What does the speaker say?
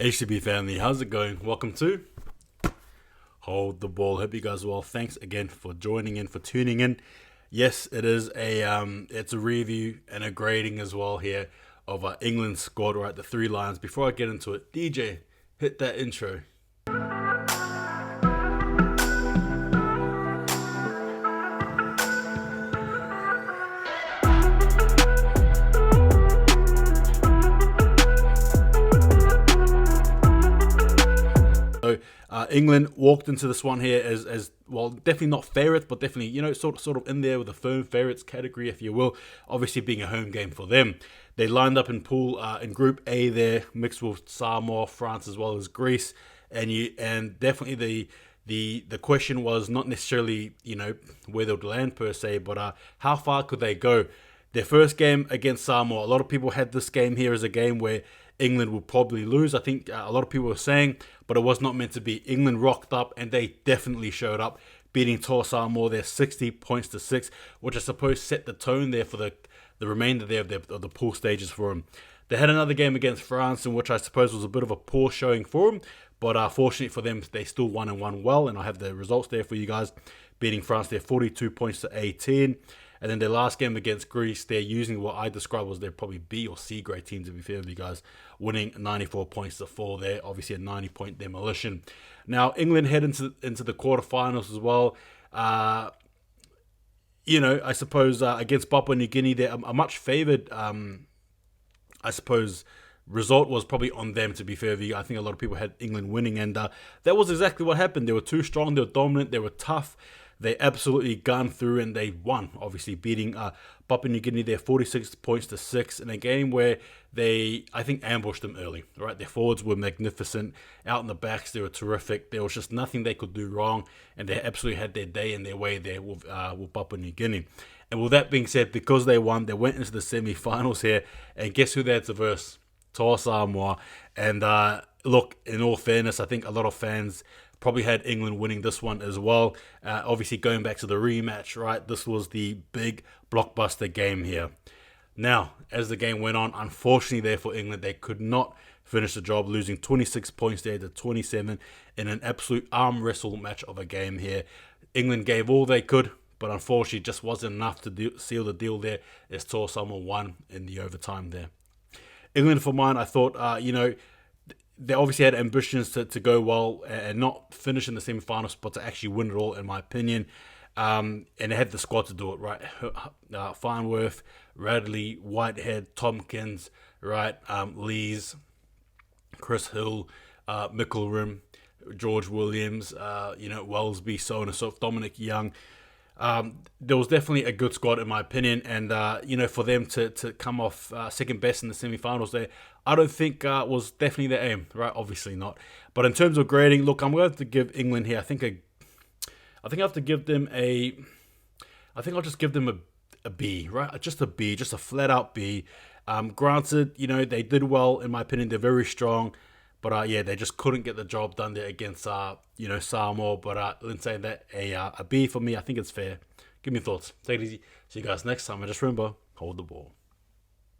HTB family, how's it going? Welcome to Hold the Ball. Hope you guys are well. Thanks again for joining in, for tuning in. Yes, it is it's a review and a grading as well here of England's squad, right? The three lines. Before I get into it, DJ, hit that intro. So England walked into this one here as well, definitely not favourites, but definitely, sort of in there with a firm favourites category, if you will. Obviously being a home game for them. They lined up in Group A there, mixed with Samoa, France, as well as Greece, and definitely the question was not necessarily where they would land per se, but how far could they go? Their first game against Samoa, a lot of people had this game here as a game where England would probably lose. I think a lot of people were saying, but it was not meant to be. England rocked up, and they definitely showed up, beating Samoa there 60 points to 6, which I suppose set the tone there for the remainder there of the pool stages for them. They had another game against France, in which I suppose was a bit of a poor showing for them, but fortunately for them, they still won and won well, and I have the results there for you guys, beating France there 42 points to 18. And then their last game against Greece, they're using what I describe as their probably B or C grade team, to be fair with you guys, winning 94 points to 4 there. Obviously a 90-point demolition. Now, England head into the quarterfinals as well. I suppose against Papua New Guinea, they're a much favoured, I suppose, result was probably on them, to be fair with you. I think a lot of people had England winning, and that was exactly what happened. They were too strong, they were dominant, they were tough. They absolutely gunned through and they won, obviously beating Papua New Guinea there 46 points to 6 in a game where they, I think, ambushed them early. Right, their forwards were magnificent. Out in the backs, they were terrific. There was just nothing they could do wrong, and they absolutely had their day and their way there with Papua New Guinea. And with that being said, because they won, they went into the semi-finals here, and guess who they had to verse? Samoa. And look, in all fairness, I think a lot of fans probably had England winning this one as well. Obviously, going back to the rematch, right? This was the big blockbuster game here. Now, as the game went on, unfortunately there for England, they could not finish the job, losing 26 points there to 27 in an absolute arm wrestle match of a game here. England gave all they could, but unfortunately just wasn't enough to seal the deal there, as Samoa won in the overtime there. England, for mine, I thought, they obviously had ambitions to go well and not finish in the semi-finals, but to actually win it all, in my opinion. And they had the squad to do it, right? Farnworth, Radley, Whitehead, Tompkins, right? Lees, Chris Hill, Mickelrum, George Williams, Wellesby, so on and so forth, Dominic Young. There was definitely a good squad, in my opinion, and for them to come off second best in the semi-finals there, I don't think was definitely their aim, right? Obviously not. But in terms of grading, look, I'm going to have to give England here, I think I have to give them I'll just give them a B, right? Just a B, just a flat out B. Granted, they did well, in my opinion. They're very strong. But they just couldn't get the job done there against Samoa. But let's say that a B for me. I think it's fair. Give me your thoughts. Take it easy. See you guys next time. And just remember, hold the ball.